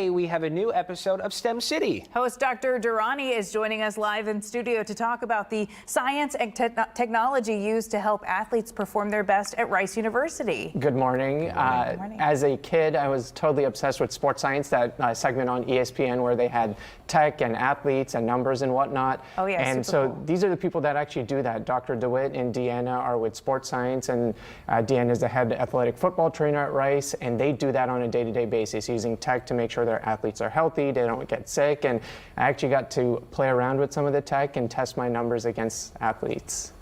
today we have a new episode of STEM City. Host Dr. Durrani is joining us live in studio to talk about the science and technology used to help athletes perform their best at Rice University. Good morning. Good morning. As a kid, I was totally obsessed with Sports Science, that segment on ESPN where they had tech and athletes and numbers and whatnot. Oh yeah, and super so cool. These are the people that actually do that. Dr. DeWitt and Deanna are with Sports Science, and Deanna is the head athletic football trainer at Rice, and they do that on a day-to-day basis using tech to make sure their athletes are healthy, they don't get sick, and I actually got to play around with some of the tech and test my numbers against athletes.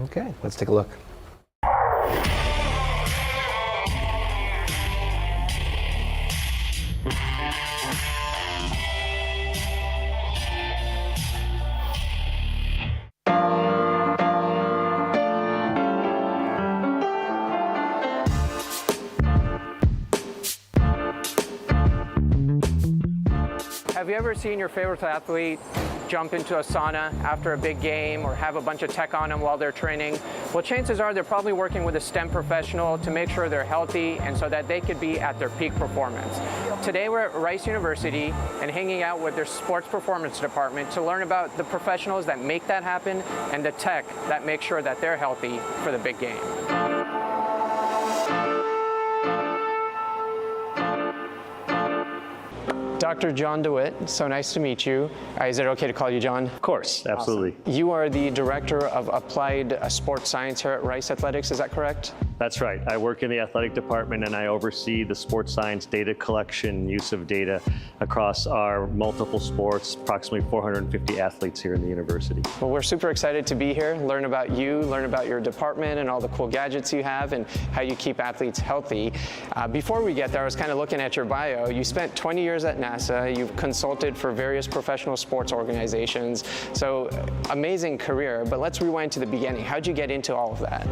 Okay, let's take a look. Have you ever seen your favorite athlete jump into a sauna after a big game or have a bunch of tech on them while they're training? Well, chances are they're probably working with a STEM professional to make sure they're healthy and so that they could be at their peak performance. Today we're at Rice University and hanging out with their sports performance department to learn about the professionals that make that happen and the tech that make sure that they're healthy for the big game. Dr. John DeWitt, so nice to meet you. Is it okay to call you John? Of course, absolutely. Awesome. You are the Director of Applied Sports Science here at Rice Athletics, is that correct? That's right. I work in the athletic department and I oversee the sports science data collection, use of data across our multiple sports, approximately 450 athletes here in the university. Well, we're super excited to be here, learn about you, learn about your department and all the cool gadgets you have and how you keep athletes healthy. Before we get there, I was kind of looking at your bio. You spent 20 years at NASA. You've consulted for various professional sports organizations. So amazing career, but let's rewind to the beginning. How'd you get into all of that?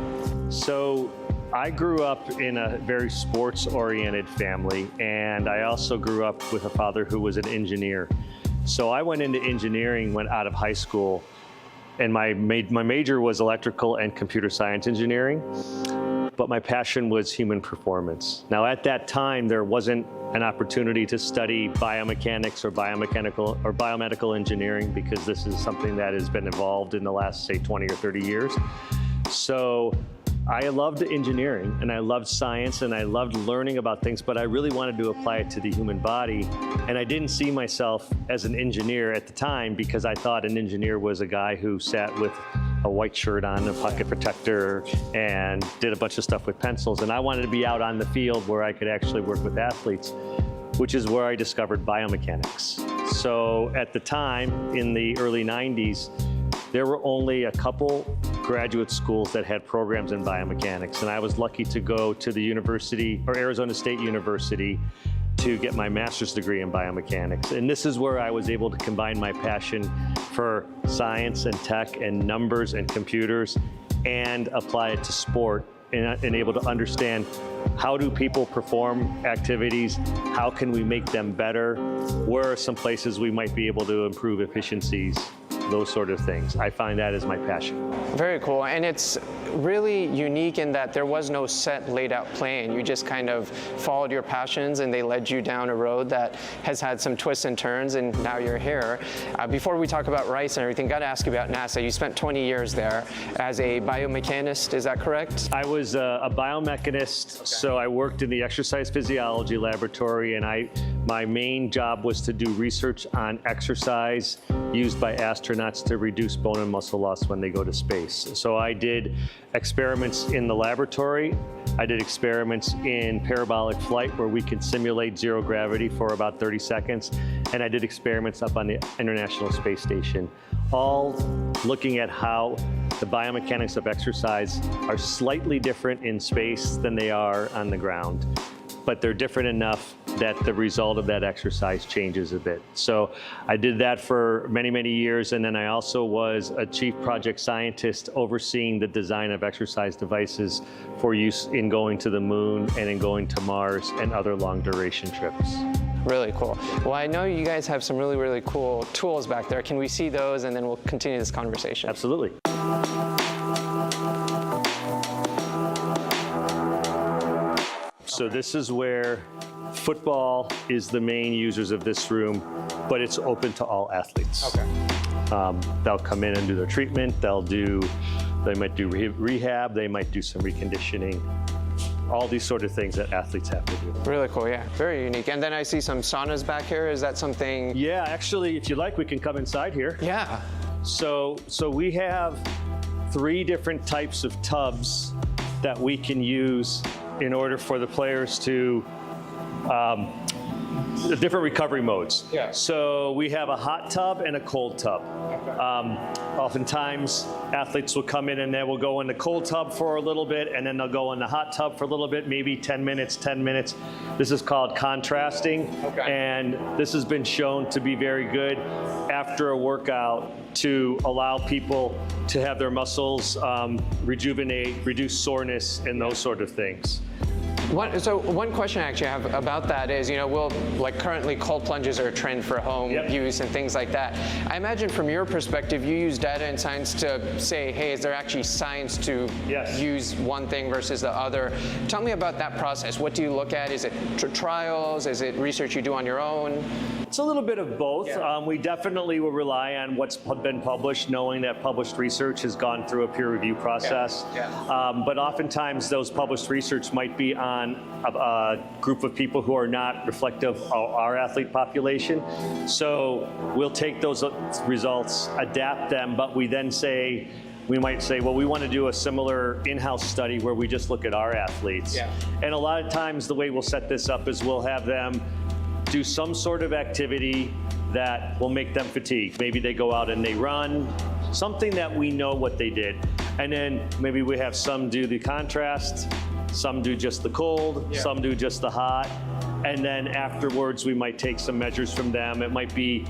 So I grew up in a very sports-oriented family, and I also grew up with a father who was an engineer. So I went into engineering, went out of high school, and my major was electrical and computer science engineering, but my passion was human performance. Now at that time, there wasn't an opportunity to study biomechanics or biomedical engineering because this is something that has been evolved in the last, say, 20 or 30 years. So I loved engineering and I loved science and I loved learning about things, but I really wanted to apply it to the human body. And I didn't see myself as an engineer at the time because I thought an engineer was a guy who sat with a white shirt on, a pocket protector, and did a bunch of stuff with pencils. And I wanted to be out on the field where I could actually work with athletes, which is where I discovered biomechanics. So at the time, in the early 90s, there were only a couple graduate schools that had programs in biomechanics, and I was lucky to go to the university, or Arizona State University, to get my master's degree in biomechanics. And this is where I was able to combine my passion for science and tech and numbers and computers and apply it to sport and able to understand how do people perform activities, how can we make them better, where are some places we might be able to improve efficiencies, those sort of things. I find that is my passion. Very cool, and it's really unique in that there was no set laid out plan. You just kind of followed your passions and they led you down a road that has had some twists and turns, and now you're here. Before we talk about Rice and everything, got to ask you about NASA. You spent 20 years there as a biomechanist, is that correct? I was a biomechanist, okay. So I worked in the exercise physiology laboratory, and my main job was to do research on exercise used by astronauts to reduce bone and muscle loss when they go to space. So I did experiments in the laboratory. I did experiments in parabolic flight where we could simulate zero gravity for about 30 seconds. And I did experiments up on the International Space Station, all looking at how the biomechanics of exercise are slightly different in space than they are on the ground. But they're different enough that the result of that exercise changes a bit. So I did that for many, many years, and then I also was a chief project scientist overseeing the design of exercise devices for use in going to the moon and in going to Mars and other long duration trips. Really cool. Well, I know you guys have some really, really cool tools back there. Can we see those, and then we'll continue this conversation? Absolutely. So this is where football is the main users of this room, but it's open to all athletes. Okay. They'll come in and do their treatment. They might do rehab. They might do some reconditioning. All these sort of things that athletes have to do. Really cool, yeah, very unique. And then I see some saunas back here. Is that something? Yeah, actually, if you like, we can come inside here. Yeah. So we have 3 different types of tubs that we can use in order for the players to, the different recovery modes. Yeah. So we have a hot tub and a cold tub. Oftentimes, athletes will come in and they will go in the cold tub for a little bit, and then they'll go in the hot tub for a little bit, maybe 10 minutes. This is called contrasting, and this has been shown to be very good after a workout to allow people to have their muscles rejuvenate, reduce soreness, and those sort of things. So one question I actually have about that is, like currently cold plunges are a trend for home use and things like that. I imagine from your perspective, you use data and science to say, hey, is there actually science to use one thing versus the other? Tell me about that process. What do you look at? Is it trials? Is it research you do on your own? It's a little bit of both. Yeah. We definitely will rely on what's been published, knowing that published research has gone through a peer review process. But oftentimes those published research might be on a group of people who are not reflective of our athlete population. So we'll take those results, adapt them, but we might say, well, we want to do a similar in-house study where we just look at our athletes. And a lot of times the way we'll set this up is we'll have them do some sort of activity that will make them fatigue. Maybe they go out and they run, something that we know what they did. And then maybe we have some do the contrast, some do just the cold, some do just the hot. And then afterwards, we might take some measures from them. It might be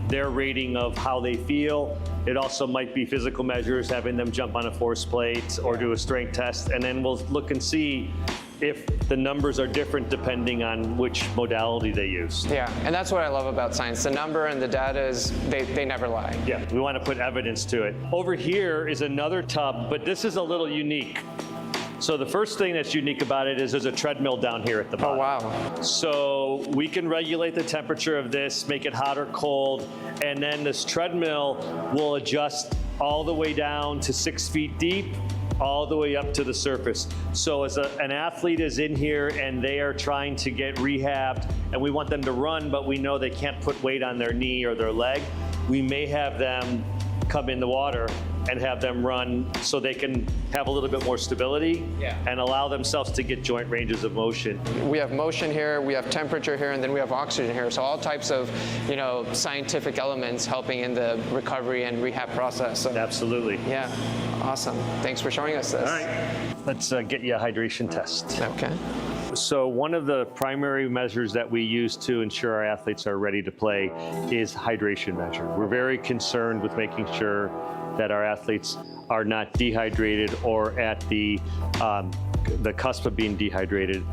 their rating of how they feel. It also might be physical measures, having them jump on a force plate or do a strength test. And then we'll look and see if the numbers are different depending on which modality they use. Yeah, and that's what I love about science. The number and the data is, they never lie. Yeah, we want to put evidence to it. Over here is another tub, but this is a little unique. So the first thing that's unique about it is there's a treadmill down here at the bottom. Oh, wow. So we can regulate the temperature of this, make it hot or cold, and then this treadmill will adjust all the way down to 6 feet deep, all the way up to the surface. So as an athlete is in here and they are trying to get rehabbed and we want them to run, but we know they can't put weight on their knee or their leg, we may have them come in the water and have them run so they can have a little bit more stability and allow themselves to get joint ranges of motion. We have motion here, we have temperature here, and then we have oxygen here. So all types of, scientific elements helping in the recovery and rehab process. So, Absolutely. yeah, awesome. Thanks for showing us this. All right, let's get you a hydration test. Okay. So one of the primary measures that we use to ensure our athletes are ready to play is hydration measure. We're very concerned with making sure that our athletes are not dehydrated or at the cusp of being dehydrated.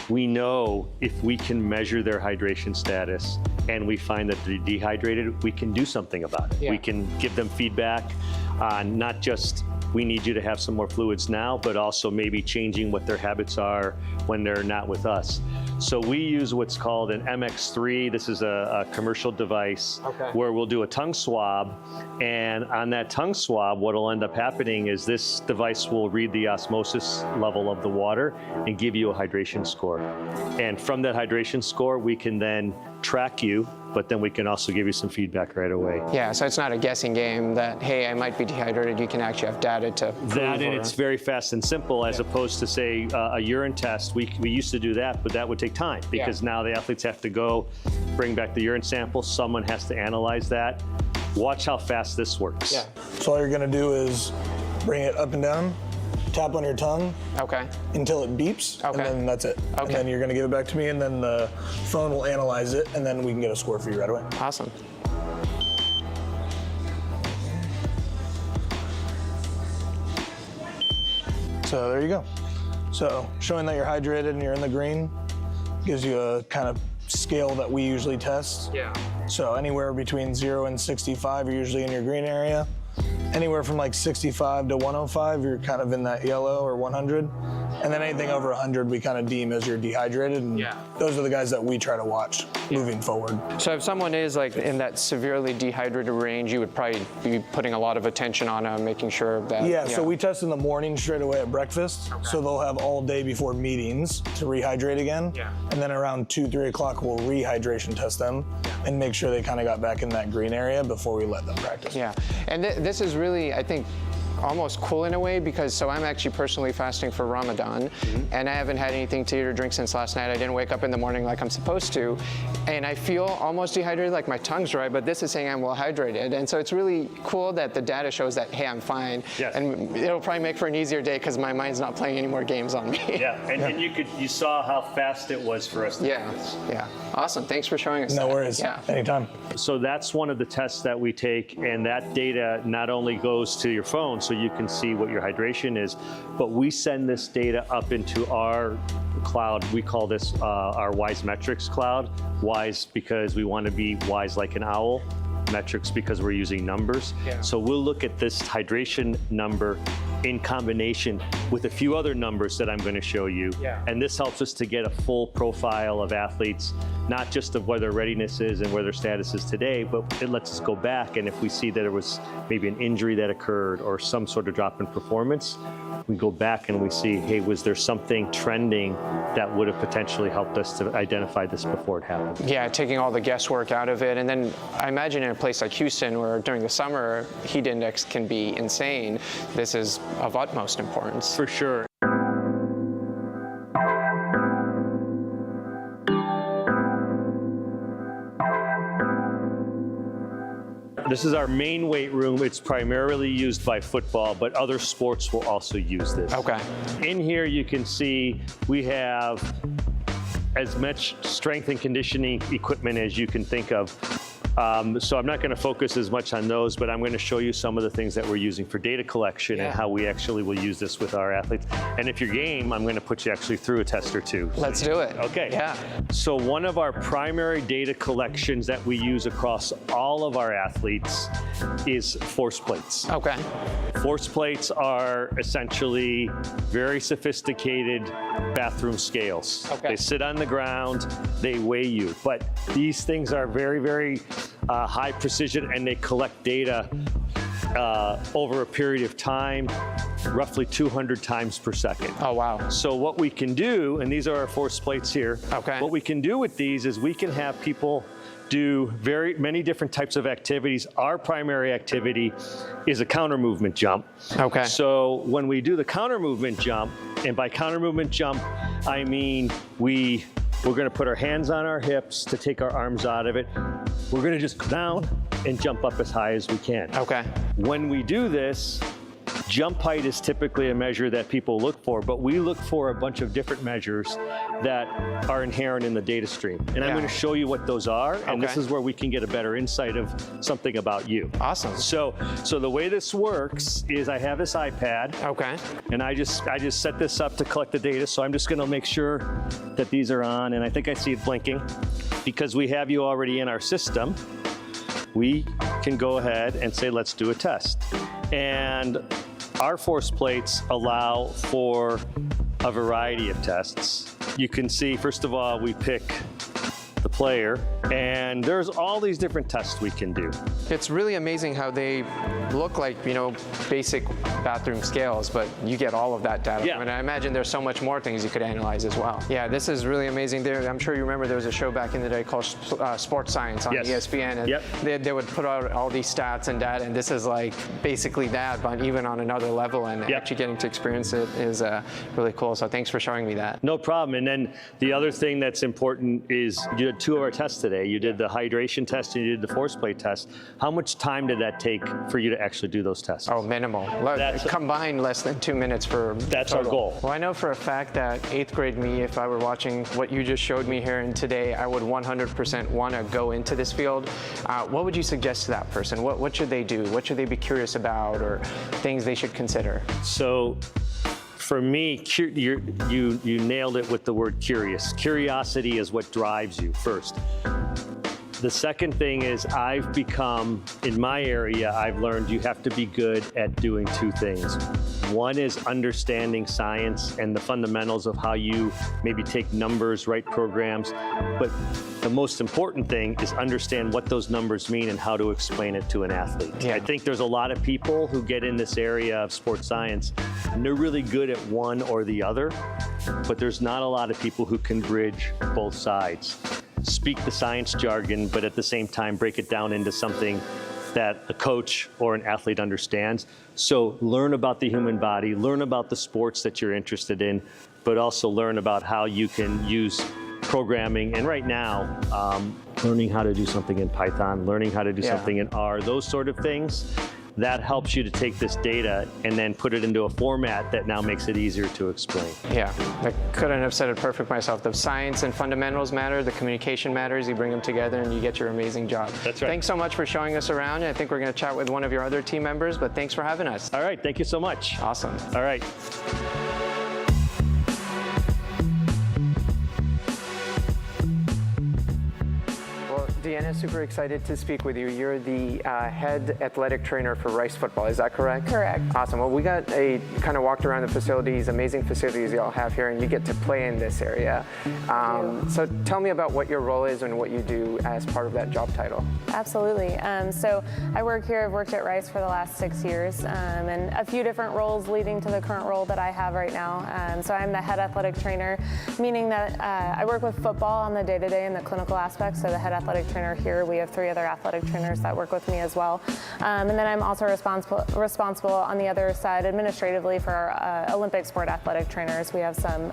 We know if we can measure their hydration status and we find that they're dehydrated, we can do something about it. Yeah. We can give them feedback on not just we need you to have some more fluids now, but also maybe changing what their habits are when they're not with us. So we use what's called an MX3. This is a commercial device where we'll do a tongue swab. And on that tongue swab, what will end up happening is this device will read the osmosis level of the water and give you a hydration score. And from that hydration score, we can then track you, but then we can also give you some feedback right away. Yeah, so it's not a guessing game that, hey, I might be dehydrated. You can actually have data to prove. That, and it's very fast and simple as opposed to, say, a urine test. We used to do that, but that would take time because now the athletes have to go bring back the urine sample. Someone has to analyze that. Watch how fast this works. Yeah. So all you're gonna do is bring it up and down, tap on your tongue until it beeps, and then that's it. And then you're gonna give it back to me, and then the phone will analyze it, and then we can get a score for you right away. Awesome. So there you go. So showing that you're hydrated and you're in the green gives you a kind of scale that we usually test. Yeah. So anywhere between 0 and 65, you're usually in your green area. Anywhere from like 65 to 105, you're kind of in that yellow or 100. And then anything over 100 we kind of deem as you're dehydrated, and those are the guys that we try to watch moving forward. So if someone is like in that severely dehydrated range, you would probably be putting a lot of attention on them, making sure that... Yeah, so we test in the morning straight away at breakfast. So they'll have all day before meetings to rehydrate again. And then around 2, 3 o'clock, we'll rehydration test them and make sure they kind of got back in that green area before we let them practice. Yeah, and this is really, I think, almost cool in a way, because so I'm actually personally fasting for Ramadan, and I haven't had anything to eat or drink since last night. I didn't wake up in the morning like I'm supposed to, and I feel almost dehydrated, like my tongue's dry, but this is saying I'm well hydrated. And so it's really cool that the data shows that, hey, I'm fine. And it'll probably make for an easier day because my mind's not playing any more games on me. And you saw how fast it was for us to do this. Awesome, thanks for showing us No that. worries, anytime. So that's one of the tests that we take, and that data not only goes to your phone so you can see what your hydration is, but we send this data up into our cloud. We call this our Wise Metrics cloud. Wise because we want to be wise like an owl. Metrics because we're using numbers. So we'll look at this hydration number in combination with a few other numbers that I'm going to show you. And this helps us to get a full profile of athletes, not just of where their readiness is and where their status is today, but it lets us go back, and if we see that there was maybe an injury that occurred or some sort of drop in performance, we go back and we see, hey, was there something trending that would have potentially helped us to identify this before it happened? Yeah, taking all the guesswork out of it. And then I imagine in a place like Houston, where during the summer, heat index can be insane, this is of utmost importance. For sure. This is our main weight room. It's primarily used by football, but other sports will also use this. In here you can see we have as much strength and conditioning equipment as you can think of. So I'm not going to focus as much on those, but I'm going to show you some of the things that we're using for data collection and how we actually will use this with our athletes. And if you're game, I'm going to put you actually through a test or two. Let's do it. Okay. So one of our primary data collections that we use across all of our athletes is force plates. Force plates are essentially very sophisticated bathroom scales. They sit on the ground, they weigh you, but these things are very, very high precision, and they collect data over a period of time, roughly 200 times per second. So what we can do, and these are our force plates here, what we can do with these is we can have people do very many different types of activities. Our primary activity is a counter movement jump. So when we do the counter movement jump, and by counter movement jump, I mean we're going to put our hands on our hips to take our arms out of it. We're going to just go down and jump up as high as we can. When we do this, jump height is typically a measure that people look for, but we look for a bunch of different measures that are inherent in the data stream. And I'm going to show you what those are, and this is where we can get a better insight of something about you. So the way this works is I have this iPad, and I just set this up to collect the data. So I'm just going to make sure that these are on, and I think I see it blinking. Because we have you already in our system, we can go ahead and say, let's do a test. And our force plates allow for a variety of tests. You can see, first of all, we pick the player, and there's all these different tests we can do. It's really amazing how they look like, basic bathroom scales, but you get all of that data. And I imagine there's so much more things you could analyze as well. Yeah, this is really amazing. I'm sure you remember there was a show back in the day called Sports Science on ESPN, and they would put out all these stats and data, and this is like basically that, but even on another level, and actually getting to experience it is really cool. So thanks for showing me that. No problem. And then the other thing that's important is you did 2 of our tests today. You did the hydration test and you did the force plate test. How much time did that take for you to actually do those tests? Oh, minimal. Combined less than 2 minutes for That's total. our goal. Well, I know for a fact that 8th grade me, if I were watching what you just showed me here and today, I would 100% want to go into this field. What would you suggest to that person? What should they do? What should they be curious about, or things they should consider? So for me, you nailed it with the word curious. Curiosity is what drives you first. The second thing is in my area, I've learned you have to be good at doing 2 things. One is understanding science and the fundamentals of how you maybe take numbers, write programs. But the most important thing is understand what those numbers mean and how to explain it to an athlete. Yeah. I think there's a lot of people who get in this area of sports science and they're really good at one or the other, but there's not a lot of people who can bridge both sides. Speak the science jargon, but at the same time break it down into something that a coach or an athlete understands. So learn about the human body, learn about the sports that you're interested in, but also learn about how you can use programming. And right now, learning how to do something in Python, learning how to do something in R, those sort of things, that helps you to take this data and then put it into a format that now makes it easier to explain. Yeah, I couldn't have said it perfect myself. The science and fundamentals matter, the communication matters, you bring them together and you get your amazing job. That's right. Thanks so much for showing us around. I think we're going to chat with one of your other team members, but thanks for having us. All right, thank you so much. Awesome. All right. Deanna, super excited to speak with you. You're the head athletic trainer for Rice football, is that correct? Correct. Awesome. Well, we got kind of walked around the facilities, amazing facilities you all have here, and you get to play in this area. So tell me about what your role is and what you do as part of that job title. Absolutely. So I work here, I've worked at Rice for the last 6 years, and a few different roles leading to the current role that I have right now. So I'm the head athletic trainer, meaning that I work with football on the day-to-day and the clinical aspects. So the head athletic trainer here, we have 3 other athletic trainers that work with me as well. And then I'm also responsible on the other side administratively for our Olympic sport athletic trainers. We have some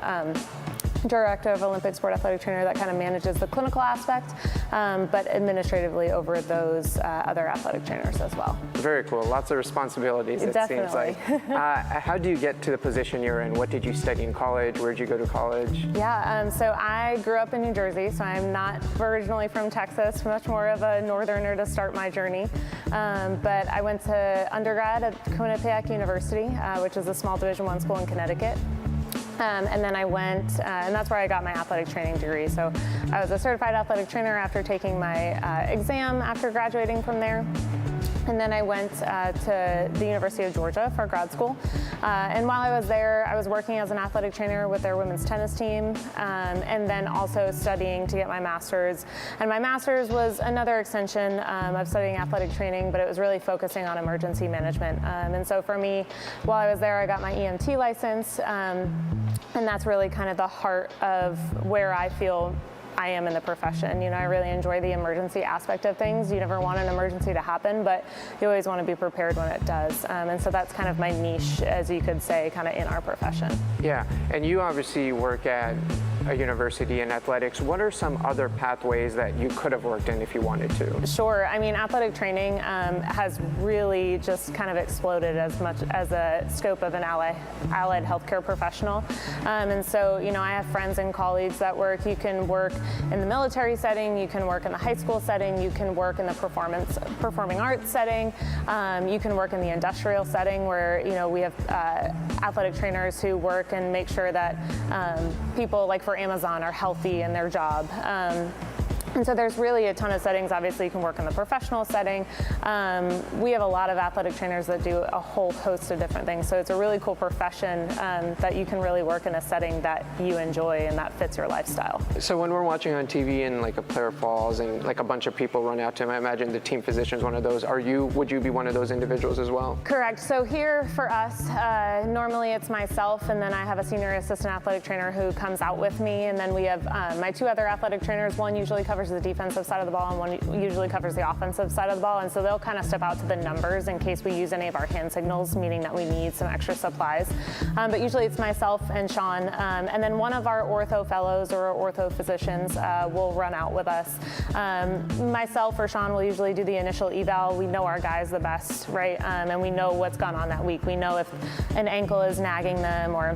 director of Olympic sport athletic trainer that kind of manages the clinical aspect, but administratively over those other athletic trainers as well. Very cool. Lots of responsibilities, it seems like. How do you get to the position you're in? What did you study in college? Where did you go to college? Yeah, so I grew up in New Jersey, so I'm not originally from Texas, much more of a northerner to start my journey. But I went to undergrad at Quinnipiac University, which is a small Division I school in Connecticut. And then I went, and that's where I got my athletic training degree. So I was a certified athletic trainer after taking my exam after graduating from there. And then I went to the University of Georgia for grad school. And while I was there, I was working as an athletic trainer with their women's tennis team, and then also studying to get my master's. And my master's was another extension of studying athletic training, but it was really focusing on emergency management. And so for me, while I was there, I got my EMT license, and that's really kind of the heart of where I feel I am in the profession. You know, I really enjoy the emergency aspect of things. You never want an emergency to happen, but you always want to be prepared when it does. And so that's kind of my niche, as you could say, kind of in our profession. Yeah, and you obviously work at a university in athletics. What are some other pathways that you could have worked in if you wanted to? Sure. I mean, athletic training has really just kind of exploded as much as a scope of an allied healthcare professional. And so, you know, I have friends and colleagues that work. You can work in the military setting, you can work in the high school setting, you can work in the performing arts setting, you can work in the industrial setting where, you know, we have athletic trainers who work and make sure that people, like for Amazon, are healthy in their job. And so there's really a ton of settings. Obviously, you can work in the professional setting. We have a lot of athletic trainers that do a whole host of different things. So it's a really cool profession that you can really work in a setting that you enjoy and that fits your lifestyle. So when we're watching on TV and like a player falls and like a bunch of people run out to him, I imagine the team physician is one of those. Would you be one of those individuals as well? Correct. So here for us, normally it's myself, and then I have a senior assistant athletic trainer who comes out with me, and then we have my 2 other athletic trainers. One usually covers the defensive side of the ball, and one usually covers the offensive side of the ball. And so they'll kind of step out to the numbers in case we use any of our hand signals, meaning that we need some extra supplies. But usually it's myself and Sean, and then one of our ortho fellows or ortho physicians will run out with us. Myself or Sean will usually do the initial eval. We know our guys the best, right? And we know what's gone on that week. We know if an ankle is nagging them or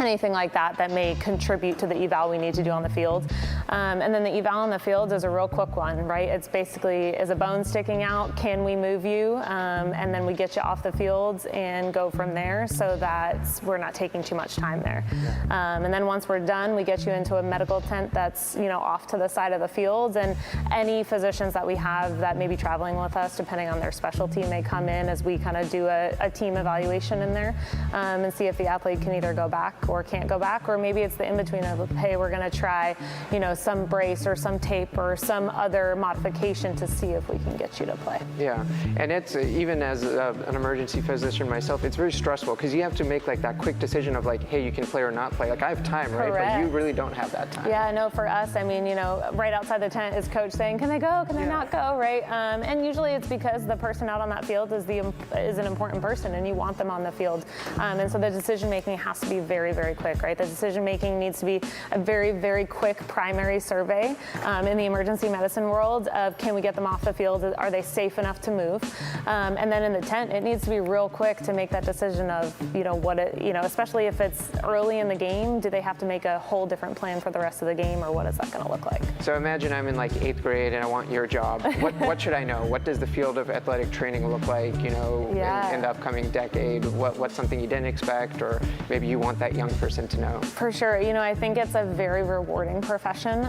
anything like that that may contribute to the eval we need to do on the field. And then the eval on the field is a real quick one, right? It's basically, is a bone sticking out? Can we move you? And then we get you off the field and go from there so that we're not taking too much time there. And then once we're done, we get you into a medical tent that's, you know, off to the side of the field, and any physicians that we have that may be traveling with us, depending on their specialty, may come in as we kind of do a team evaluation in there and see if the athlete can either go back or can't go back, or maybe it's the in-between of, hey, we're going to try, you know, some brace or some tape or some other modification to see if we can get you to play. Yeah, and it's even as an emergency physician myself, it's very stressful because you have to make like that quick decision of like, hey, you can play or not play. Like I have time, right? Correct. But you really don't have that time. Yeah, no, for us, I mean, you know, right outside the tent is coach saying, can they go? Can they not go? Right? And usually it's because the person out on that field is an important person, and you want them on the field. And so the decision making has to be very, very quick, right? The decision making needs to be a very, very quick primary survey in the emergency medicine world of, can we get them off the field? Are they safe enough to move? And then in the tent, it needs to be real quick to make that decision of, you know, especially if it's early in the game, do they have to make a whole different plan for the rest of the game, or what is that going to look like? So imagine I'm in like 8th grade and I want your job. What should I know? What does the field of athletic training look like, you know, in the upcoming decade? What's something you didn't expect, or maybe you want that young person to know? For sure. You know, I think it's a very rewarding profession.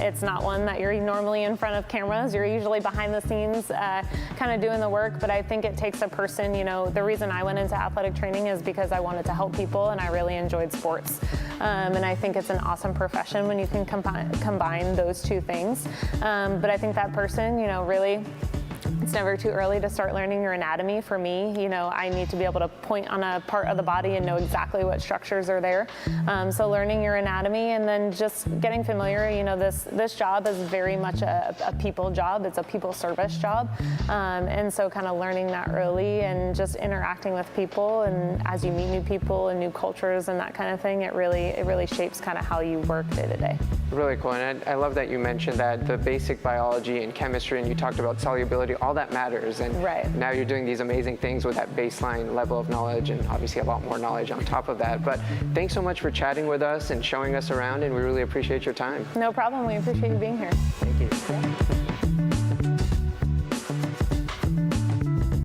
It's not one that you're normally in front of cameras. You're usually behind the scenes kind of doing the work, but I think it takes a person, you know, the reason I went into athletic training is because I wanted to help people and I really enjoyed sports. And I think it's an awesome profession when you can combine those two things. But I think that person, you know, really, it's never too early to start learning your anatomy. For me, you know, I need to be able to point on a part of the body and know exactly what structures are there. So learning your anatomy and then just getting familiar, you know, this job is very much a people job. It's a people service job. And so kind of learning that early and just interacting with people, and as you meet new people and new cultures and that kind of thing, it really shapes kind of how you work day to day. Really cool, and I love that you mentioned that the basic biology and chemistry, and you talked about solubility, all that matters, and now you're doing these amazing things with that baseline level of knowledge, and obviously a lot more knowledge on top of that. But thanks so much for chatting with us and showing us around, and we really appreciate your time. No problem, we appreciate you being here. Thank you.